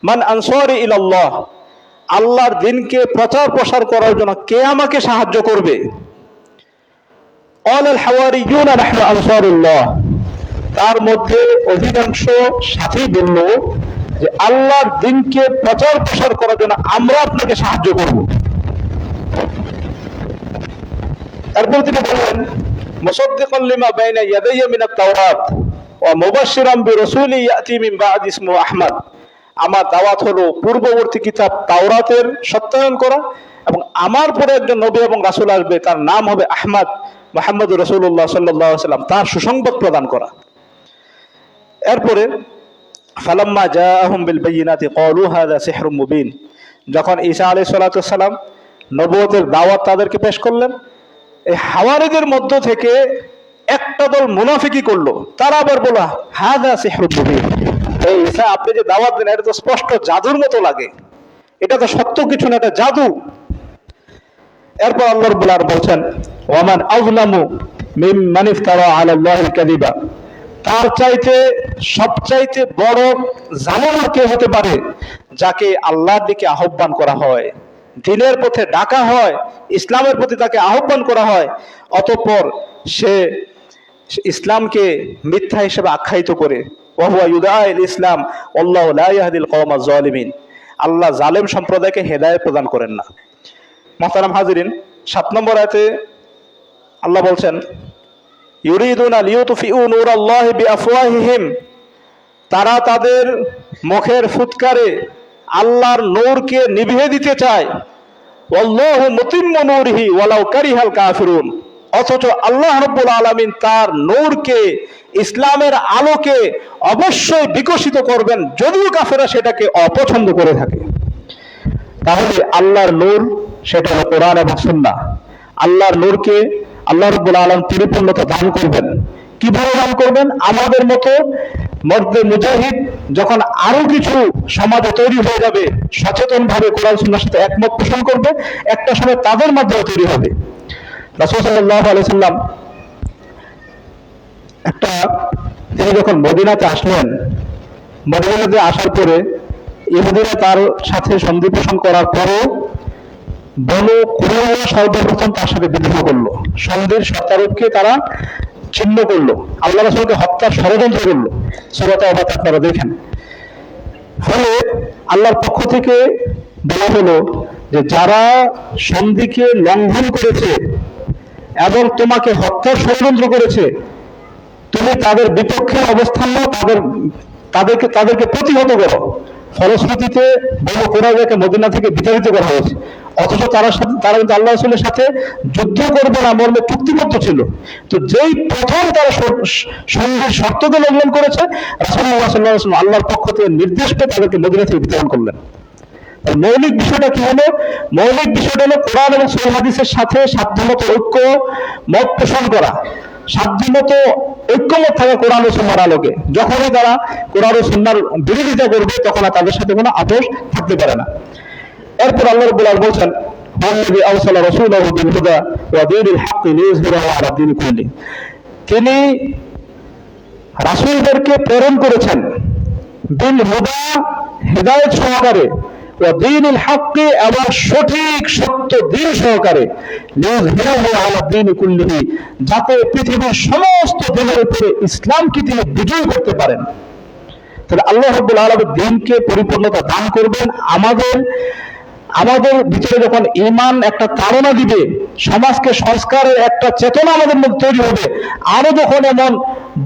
মান আনসারি ইলাল্লাহ, আল্লাহর দ্বীনকে প্রচার প্রসার করার জন্য কে আমাকে সাহায্য করবে। ক্বালাল হাওয়ারিয়ুনা নাহনু আনসারুল্লাহ, তার মধ্যে অধিকাংশ সাথী বলল যে আল্লাহর দ্বীনকে প্রচার প্রসার করার জন্য আমরা আপনাকে সাহায্য করব। তারপর তিনি বললেন, মুসাদ্দিকান লিমা বাইনা ইয়াদাইয়া মিনাত তাওরাত ওয়া মুবাশশিরান বিরাসূলিন ইয়াতি মিন বা'দি ইসমুহু আহমদ, আমার দাওয়াত হলো পূর্ববর্তী কিতাব তাওরাতের সত্যায়ন করা এবং আমার পরে একজন নবী এবং রাসূল আসবে, তার নাম হবে আহমদ, মুহাম্মদুর রাসূলুল্লাহ সাল্লাল্লাহু আলাইহি ওয়াসাল্লাম, তার সুসংবাদ প্রদান করা। এরপরে ফালাম্মা জাআহুম বিল বায়িনাতি ক্বালু হাযা সিহরুম মুবিন, যখন ঈসা আলাইহিস সালাতু ওয়াস সালাম নবুয়তের দাওয়াত তাদেরকে পেশ করলেন, এই হাওয়ারিদের মধ্য থেকে একটা দল মুনাফিকি করলো, তারা আবার বলল হাযা সিহরুম মুবিন, এই ঈসা আপনি যে দাওয়াত দেন এটা তো স্পষ্ট জাদুর মতো লাগে, এটা তো সত্য কিছু না, এটা জাদু। এরপর আল্লাহ রাব্বুল আলামিন বলছেন, ওয়ামান আযলামু মিম্মান ইফতারা আলাল্লাহিল কাযিবা, তার চাইতে সবচাইতে বড় জালেম কে হতে পারে, যাকে আল্লাহর দিকে আহ্বান করা হয়, দ্বীনের পথে ডাকা হয়, ইসলামের প্রতি তাকে আহ্বান করা হয়, অতঃপর সে ইসলামকে মিথ্যা হিসেবে আখ্যায়িত করে, ওয়া হুয়া ইউদাইল ইসলাম আল্লাহু লা ইয়াহদিল কওমাজ জালিমিন, আল্লাহ জালেম সম্প্রদায়কে হেদায়েত প্রদান করেন না। মুহতারাম হাজিরিন, 7 নম্বর আয়াতে আল্লাহ বলছেন, ইউরিদুনা লিইউতফিউ নূরাল্লাহি বিআফওয়াহিহিম, তারা তাদের মুখের ফুৎকারে আল্লাহর নূরকে নিভিয়ে দিতে চায়, ওয়াল্লাহু মুতিম্মু নূরিহি ওয়ালাউ কারিহাল কাফিরুন, অথচ আল্লাহ রাব্বুল আলামিন তার নূরকে, ইসলামের আলোকে অবশ্যই বিকশিত করবেন, যদিও কাফেররা সেটাকে অপছন্দ করে থাকে। তাহলে আল্লাহর নূর সেটা হলো কোরআন এবং সুন্নাহ। আল্লাহর নূরকে আল্লাহ রাব্বুল আলামিন পরিপূর্ণতা দান করবেন। কিভাবে দান করবেন? আমাদের মতো মর্দে মুজাহিদ যখন আরো কিছু সমাজে তৈরি হয়ে যাবে, সচেতন ভাবে কোরআন সুন্নাহর সাথে একমত পোষণ করবে, একটা সময় তাদের মাধ্যমে তৈরি হবে। রাসূল সাল্লাল্লাহু আলাইহি সাল্লাম তিনি যখন মদিনাতে আসলেন, মদিনাতে আসার পরে ইহুদিরা তার সাথে সন্ধি পোষণ করার পরেও বনু কুরাইযা সর্বপ্রথম তার সাথে বিদ্রোহ করলো, সন্ধির শর্তারোপকে তারা ছিন্ন করলো, আল্লাহ রাসূলকে হত্যার ষড়যন্ত্র করলো। সূরা তাওবা আপনারা দেখেন। ফলে আল্লাহর পক্ষ থেকে বলা হলো যে যারা সন্ধিকে লঙ্ঘন করেছে এবং তোমাকে হত্যার ষড়যন্ত্র করেছে, তুমি তাদের বিপক্ষে অবস্থান নাও, তাদেরকে প্রতিহত করো। ফলশ্রুতিতে বনু কুরাইযাকে মদিনা থেকে বিতাড়িত করা হয়েছে, অথচ তারা কিন্তু আল্লাহ রাসূলের সাথে যুদ্ধ করবে না মর্মে চুক্তিবদ্ধ ছিল। তো যেই প্রথম তারা সন্ধির শর্তকে লঙ্ঘন করেছে, রাসূলুল্লাহ সাল্লাল্লাহু আলাইহি ওয়াসাল্লাম আল্লাহর পক্ষ থেকে নির্দেশ পেয়ে তাদেরকে মদিনা থেকে বিতাড়ন করলেন। মৌলিক বিষয়টা কি হলো? মৌলিক বিষয়টা হলো কোরআন এবং সহিহ হাদিসের সাথে সাধ্যমতো মত পোষণ করা, সাধ্যমতো ঐক্যমত থাকা কোরআন ও সুন্নাহর আলোকে। যখনই তারা কোরআন ও সুন্নাহর বিরোধিতা করবে, তখন তাদের সাথে কোনো আপোষ থাকতে পারে না। এরপর আল্লাহ রাব্বুল আলামিন বলছেন, ওয়াল্লাযী আরসালা রাসূলাহু বিল হুদা ওয়া দীনিল হাক্কি লিইয়ুযহিরাহু আলা দীনি কুল্লি, তিনি রাসূলদেরকে প্রেরণ করেছেন বিল হুদা, হিদায়াত সহকারে, ওয়া দীনিল হাক্কি, এবং সঠিক সত্য দিন সহকারে, লিইয়ুযহিরাহু আলা দীনি কুল্লিহি, যাতে পৃথিবীর সমস্ত দিনের উপরে ইসলামকে তিনি বিজয় করতে পারেন। তাহলে আল্লাহ রাব্বুল আলামিন দ্বীনকে পরিপূর্ণতা দান করবেন। আমাদের ভিতরে যখন ঈমান একটা তাড়না দিবে, সমাজকে সংস্কারের একটা চেতনা আমাদের মধ্যে তৈরি হবে, আরো যখন এমন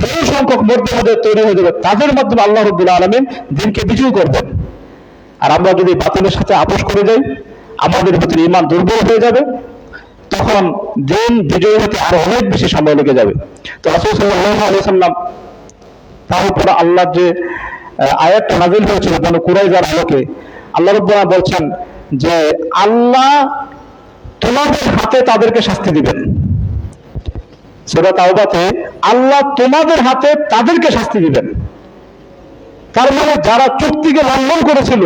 বহু সংখ্যক মধ্যে তৈরি হয়ে যাবে, তাদের মাধ্যমে আল্লাহ রাব্বুল আলামিন দ্বীনকে বিজয় করবেন। আর আমরা যদি বাতিলের সাথে আপোষ করে যাই, আমাদের ভিতরে ঈমান দুর্বল হয়ে যাবে, তখন দ্বীন বিজয় হতে আরো অনেক বেশি সময় লেগে যাবে। তো রাসূল সাল্লাল্লাহু আলাইহি ওয়াসাল্লাম তার উপরে আল্লাহর যে আয়াতটা নাযিল হয়েছিল বনু কুরাইজার আলোকে, আল্লাহ রাব্বুল আলামিন বলছেন যে আল্লাহ তোমাদের হাতে তাদেরকে শাস্তি দিবেন। সূরা তাওবাতে আল্লাহ তোমাদের হাতে তাদেরকে শাস্তি দিবেন। তার মানে যারা চুক্তিকে লঙ্ঘন করেছিল,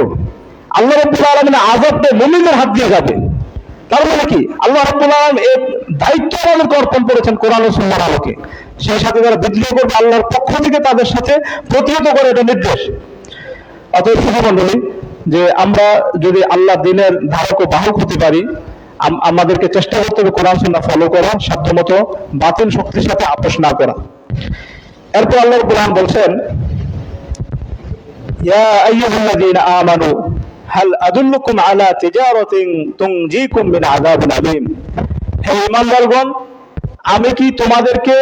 আল্লাহ রাব্বুল আলামিন আযাবটা মুমিনদের হাত দিয়ে যাবে। তার মানে কি, আল্লাহ রাব্বুল আলামিন এই দায়িত্ব আমাদেরকে অর্পণ করেছেন কোরআন ও সুন্নাহর আলোকে। সেই সাথে যারা বিদ্রোহ করবে, আল্লাহর পক্ষ থেকে তাদের সাথে প্রতিহত করে, এটা নির্দেশ। অতএব শুভমণ্ডলী, যে আমরা যদি আল্লাহ দ্বীনের ধারক ও বাহক হতে পারি, আমাদেরকে চেষ্টা করতে হবে কোরআন সুন্নাহ ফলো করা, সাধ্যমতো বাতিল শক্তির সাথে আপোষ না করা। এরপর আল্লাহ রাব্বুল আলামিন বলছেন, ইয়া আইয়ুহাল্লাযীনা আমানু হাল আদুল্লুকুম আলা তিজারাতিন তুনজিকুম মিন আযাবিন আলীম। হে ঈমানদারগণ, আমি কি তোমাদেরকে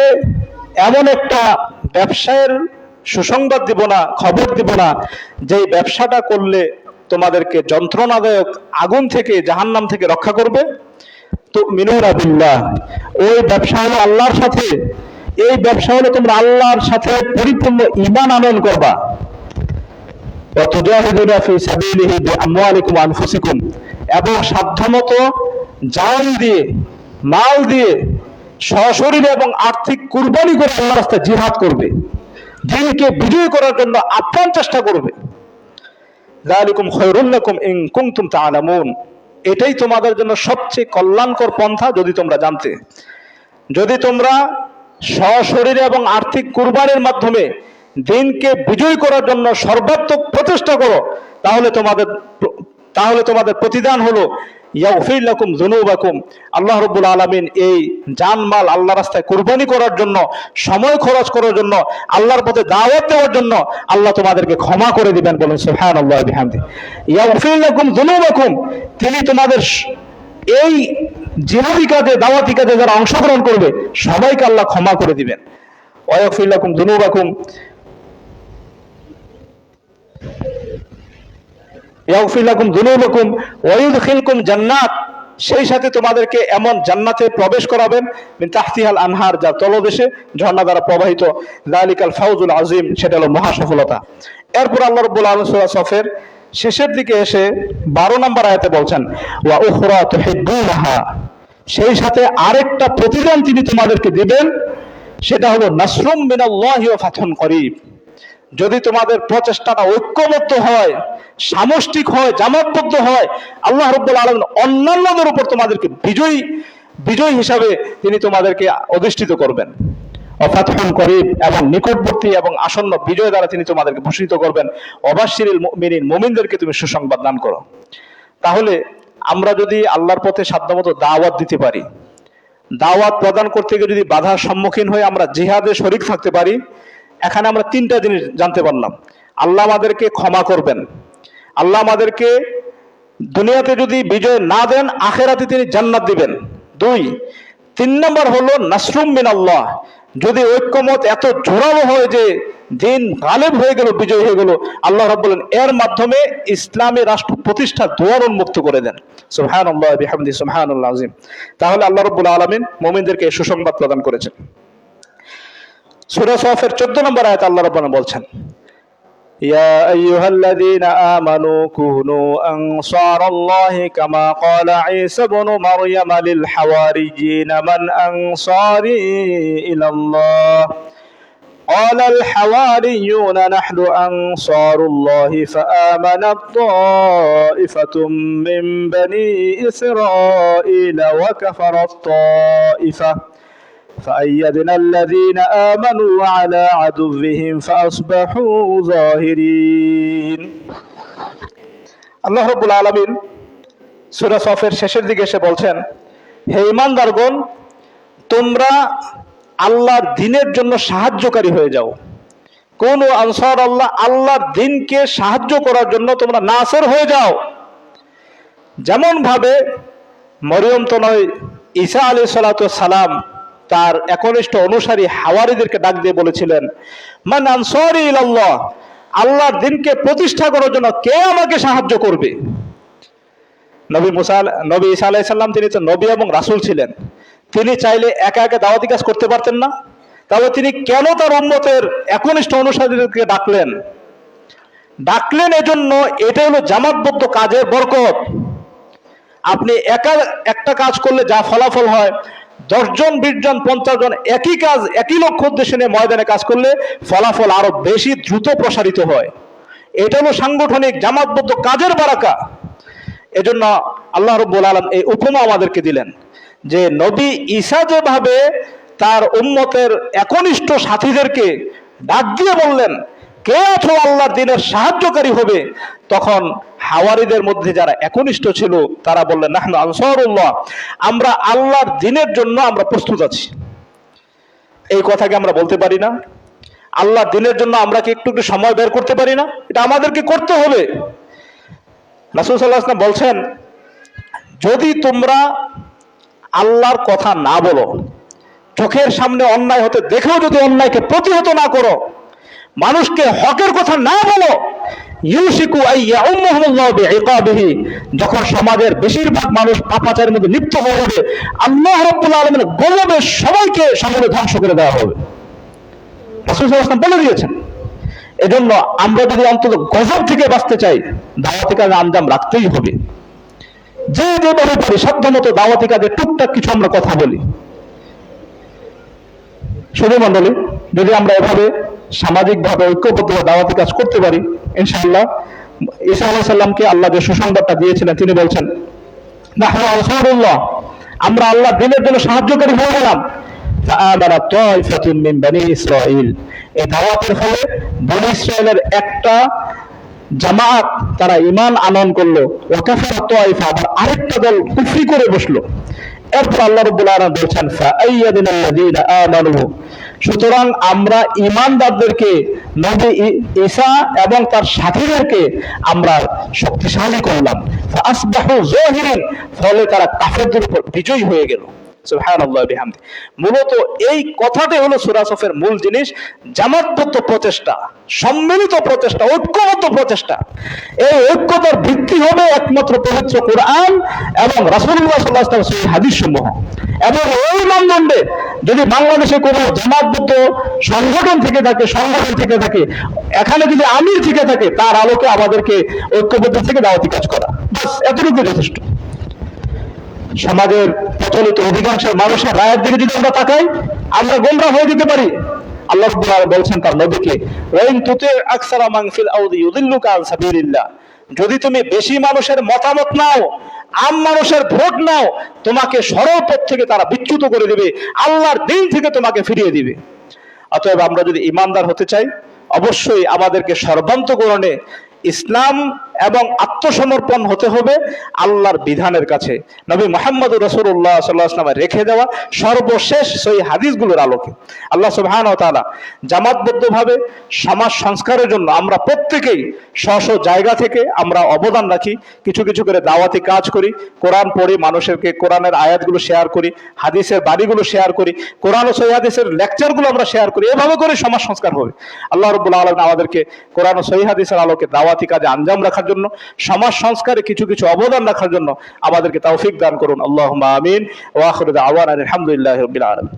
এমন একটা ব্যবসায়ের সুসংবাদ দিব না, খবর দিব না, যে ব্যবসাটা করলে তোমাদেরকে যন্ত্রণাদায়ক আগুন থেকে, জাহান্নাম থেকে রক্ষা করবে? তুমিনুনা বিল্লাহ, ওই ব্যবসা হলো আল্লাহর সাথে। এই ব্যবসা হলো তোমরা আল্লাহর সাথে পরিপূর্ণ ঈমান আনয়ন করবা। ওয়া তুজাহিদুনা ফি সাবিলিহি বিআমওয়ালিকুম ওয়া আনফুসিকুম, এবং সাধ্যমতো জান দিয়ে, মাল দিয়ে, সশরীরে এবং আর্থিক কুরবানি করে আল্লাহর রাস্তায় জিহাদ করবে, দ্বীনকে বিজয় করার জন্য আপ্রাণ চেষ্টা করবে। যালিকুম খায়রুল লাকুম ইন কুনতুম তা'লামুন, এটাই তোমাদের জন্য সবচেয়ে কল্যাণকর পন্থা যদি তোমরা জানতে। যদি তোমরা সশরীরে এবং আর্থিক কুরবানির মাধ্যমে দ্বীনকে বিজয় করার জন্য সর্বাত্মক প্রচেষ্টা করো, তাহলে তোমাদের প্রতিদান হলো ইয়াগফির লাকুম যুনুবাকুম। আল্লাহ রাব্বুল আলামিন এই জানমাল আল্লাহ রাস্তায় কুরবানি করার জন্য, সময় খরচ করার জন্য, আল্লাহর পথে দাওয়াত দেওয়ার জন্য আল্লাহ তোমাদেরকে ক্ষমা করে দিবেন। বলুন সুবহানাল্লাহি ওয়া বিহামদিহি। ইয়াগফির লাকুম যুনুবাকুম, তিনি তোমাদের এই জিহাদি কাজে, দাওয়াতি কাজে যারা অংশগ্রহণ করবে সবাইকে আল্লাহ ক্ষমা করে দিবেন। ওয়া ইয়াগফির লাকুম যুনুবাকুম ইয়াগফির লাকুম যুনুবাকুম ওয়া ইউদখিলকুম জান্নাত, সেই সাথে তোমাদেরকে এমন জান্নাতে প্রবেশ করাবেন, মিন তাহতিহাল আনহার, যার তলদেশে ঝর্ণা দ্বারা প্রবাহিত। যালিকাল ফাউজুল আযীম, সেটা হলো মহা সফলতা। এরপর আল্লাহ রাব্বুল আলামিন সূরা সফের শেষের দিকে এসে 12 নম্বর আয়াতে বলছেন, ওয়া উখরা তুহিব্বুনাহা, সেই সাথে আরেকটা প্রতিদান তিনি তোমাদেরকে দিবেন, সেটা হলো নাসরুম মিনাল্লাহি ওয়া ফাতহুন করিব। যদি তোমাদের প্রচেষ্টাটা ঐক্যবদ্ধ হয়, সামষ্টিক হয়, জামাতবদ্ধ হয়, আল্লাহ রাব্বুল আলামিন অন্যান্যদের উপর তোমাদেরকে বিজয় হিসাবে তিনি তোমাদেরকে অধিষ্ঠিত করবেন। ফাতহুন করিব, এবং নিকটবর্তী এবং আসন্ন বিজয় দ্বারা তিনি তোমাদেরকে ভূষিত করবেন। ওয়াবাশশিরিল মুমিনিন, মুমিনদেরকে তুমি সুসংবাদ দান করো। তাহলে আমরা যদি আল্লাহর পথে সাধ্যমতো দাওয়াত দিতে পারি, দাওয়াত প্রদান করতে গিয়ে যদি বাধার সম্মুখীন হয়ে আমরা জিহাদে শরীক থাকতে পারি, এখানে আমরা 3টা জিনিস জানতে পারলাম। আল্লাহ আমাদেরকে ক্ষমা করবেন, আল্লাহ আমাদেরকে দুনিয়াতে যদি বিজয় না দেন, আখেরাতে তিনি জান্নাত দিবেন। 3 নম্বর হলো নাসরুম মিনাল্লাহ, যদি ঐক্যমত এত জোরালো হয় যে দিন গালেব হয়ে গেল, বিজয় হয়ে গেল, আল্লাহ রাব্বুল আলামিন এর মাধ্যমে ইসলামী রাষ্ট্র প্রতিষ্ঠার দুয়ার উন্মুক্ত করে দেন। সুবহানাল্লাহি ওয়া বিহামদিহি, সুবহানাল্লাহ আযীম। তাহলে আল্লাহ রাব্বুল আলামিন মুমিনদেরকে এই সুসংবাদ প্রদান করেছেন। সূরা সফের 14 নম্বর আয়াতে আল্লাহ রাব্বুল আলামিন বলছেন, ইয়া আইয়ুহাল্লাযীনা আমানু কুনু আনসারাল্লাহি কামা ক্বালা ঈসা ইবনু মারইয়াম লিল হাওয়ারিয়্যিনা মান আনসারি ইলাল্লাহ قال الحواريون نحن أنصار الله فآمنت طائفة من بني إسرائيل وكفرت طائفة فأيدنا الذين آمنوا على عدوهم فأصبحوا ظاهرين. আল্লাহ রাব্বুল আলামিন সূরা সফের শেষের দিকে এসে বলছেন, হে ঈমানদারগণ, তোমরা আল্লাহর দ্বীনের জন্য সাহায্যকারী হয়ে যাও। কোন আনসার আল্লাহ, আল্লাহর দ্বীনকে সাহায্য করার জন্য তোমরা নাসর হয়ে যাও। যেমন ভাবে মরিয়ম তো নয়, ঈসা আলাইহিস সালাতু সালাম তার একনিষ্ঠ অনুসারী হাওয়ারীদেরকে ডাক দিয়ে বলেছিলেন, মান আনসারি ইলাল্লাহ, আল্লাহর দ্বীনকে প্রতিষ্ঠা করার জন্য কে আমাকে সাহায্য করবে। নবী ঈসা আলাইহিস সালাম তিনি তো নবী এবং রাসূল ছিলেন, তিনি চাইলে একা একা দাওয়াতি কাজ করতে পারতেন না? তাহলে তিনি কেন তার উম্মতের একনিষ্ঠ অনুসারীদেরকে ডাকলেন এজন্য, এটা হলো জামাতবদ্ধ কাজের বরকত। আপনি একা একটা কাজ করলে যা ফলাফল হয়, 10 জন 20 জন 50 জন একই কাজ একই লক্ষ্য উদ্দেশ্যে নিয়ে ময়দানে কাজ করলে ফলাফল আরো বেশি দ্রুত প্রসারিত হয়। এটা হলো সাংগঠনিক জামাতবদ্ধ কাজের বারাকা। এজন্য আল্লাহ রাব্বুল আলামিন এই উপমা আমাদেরকে দিলেন যে নবী ঈসা যেভাবে তার উম্মতের একনিষ্ঠ সাথীদেরকে ডাক দিয়ে বললেন, কে আছো আল্লাহর দ্বীনের সাহায্যকারী হবে, তখন হাওয়ারীদের মধ্যে যারা একনিষ্ঠ ছিল তারা বললেন, নাহনু আনসারুল্লাহ, আমরা আল্লাহর দ্বীনের জন্য আমরা প্রস্তুত আছি। এই কথাকে আমরা বলতে পারি না? আল্লাহর দ্বীনের জন্য আমরা কি একটু একটু সময় বের করতে পারি না? এটা আমাদেরকে করতে হবে। রাসূল সাল্লাল্লাহু আলাইহি ওয়াসাল্লাম বলছেন, যদি তোমরা আল্লাহর কথা না বলো, চোখের সামনে অন্যায় হতে দেখেও যদি অন্যায়কে প্রতিহত না করো, মানুষকে হকের কথা না বলো, ইউশিকু আইয়া উম্মুহুল্লাহ বিইকাবিহি, যখন সমাজের বেশিরভাগ মানুষ পাপাচারের মধ্যে লিপ্ত হয়ে যাবে, আল্লাহ রাব্বুল আলামিন গজবে সবাইকে সমূলে ধ্বংস করে দেওয়া হবে। রাসূল সাল্লাল্লাহু আলাইহি ওয়াসাল্লাম বলে দিয়েছেন। এজন্য আমরা যদি অন্তত গজব থেকে বাঁচতে চাই, দাওয়াতি কাজে আঞ্জাম রাখতেই হবে। যেভাবে পারি সাধ্যমতো দাওয়াতি কাজে টুকটাক কিছু আমরা কথা বলি। শুধু মণ্ডলী, যদি আমরা এভাবে সামাজিকভাবে ঐক্যবদ্ধভাবে দাওয়াতি কাজ করতে পারি, ইনশাআল্লাহ ঈসা আলাইহিস সালামকে আল্লাহ যে সুসংবাদটা দিয়েছিলেন, তিনি বলছেন, নাহনু আনসারুল্লাহ, আমরা আল্লাহর দ্বীনের জন্য সাহায্যকারী হয়ে গেলাম। ফাআমানা তাইফাতুম মিন বনি ইসরাঈল, এই দাওয়াতের ফলে বনি ইসরাঈলের একটা জামাত তারা ঈমান আনয়ন করলো, ওয়া কাফারা তাইফা, আবার আরেকটা দল কুফরি করে বসলো। এরপর আল্লাহ রাব্বুল আলামিন বলছেন, ফাআইয়াদিনাল্লাযীনা আমানু, সুতরাং আমরা ঈমানদারদেরকে, নবী ঈসা এবং তার সাথীদেরকে আমরা শক্তিশালী করলাম। ফাআসবাহু যাহিরিন, ফলে তারা কাফেরদের উপর বিজয়ী হয়ে গেল। সুবহানাল্লাহ বিহামদি। মূলত এই কথাটাই হলো সূরা সফের মূল জিনিস, জামাতবদ্ধ প্রচেষ্টা, সম্মিলিত প্রচেষ্টা, ঐক্যবদ্ধ প্রচেষ্টা। এই ঐক্যতার ভিত্তি হবে একমাত্র পবিত্র কোরআন এবং রাসূলুল্লাহ সাল্লাল্লাহু আলাইহি ওয়াসাল্লামের সেই হাদিসসমূহ। এবং এই মানদণ্ডে যদি বাংলাদেশে কোনো জামাতবদ্ধ সংগঠন থেকে থাকে, এখানে যদি আমির থেকে থাকে, তার আলোকে আমাদেরকে ঐক্যবদ্ধ থেকে দাওয়াতি কাজ করা, বাস এতটুকু যথেষ্ট। সমাজের প্রচলিত অধিকাংশ মানুষের রায়ের দিকে যদি আমরা তাকাই, আমরা গোমরাহ হয়ে যেতে পারি। আল্লাহ রাব্বুল আলামিন বলছেন তার নবীকে, ওয়াইন তুতি আকসারা মান ফিল আরদি ইউদিল্লুকা আন সাবিলিল্লাহ, যদি তুমি বেশি মানুষের মতামত নাও, আম মানুষের ভোট নাও, তোমাকে সরল পথ থেকে তারা বিচ্যুত করে দিবে, আল্লাহর দ্বীন থেকে তোমাকে ফিরিয়ে দিবে। অতএব আমরা যদি ঈমানদার হতে চাই, অবশ্যই আমাদেরকে সর্বান্তকরণে ইসলাম এবং আত্মসমর্পণ হতে হবে আল্লাহর বিধানের কাছে, নবী মুহাম্মদ রাসূলুল্লাহ সাল্লাল্লাহু আলাইহি ওয়াসাল্লামের রেখে দেওয়া সর্বশেষ সহিহ হাদিসগুলোর আলোকে। আল্লাহ সুবহানাহু ওয়া তাআলা জামাতবদ্ধভাবে সমাজ সংস্কারের জন্য আমরা প্রত্যেকেই স্ব জায়গা থেকে আমরা অবদান রাখি, কিছু কিছু করে দাওয়াতি কাজ করি, কোরআন পড়ি, মানুষকে কোরআনের আয়াতগুলো শেয়ার করি, হাদিসের বাণীগুলো শেয়ার করি, কোরআন ও সহিহ হাদিসের লেকচারগুলো আমরা শেয়ার করি। এভাবে করে সমাজ সংস্কার হবে। আল্লাহ রাব্বুল আলামিন আমাদেরকে কোরআন ও সহিহ হাদিসের আলোকে দাওয়াতি কাজে আঞ্জাম রাখার জন্য, সমাজ সংস্কারে কিছু কিছু অবদান রাখার জন্য আমাদেরকে তৌফিক দান করুন। আল্লাহুম্মা আমিন। ওয়া আখিরু দাওয়ানা আলহামদুলিল্লাহি রাব্বিল আলামিন।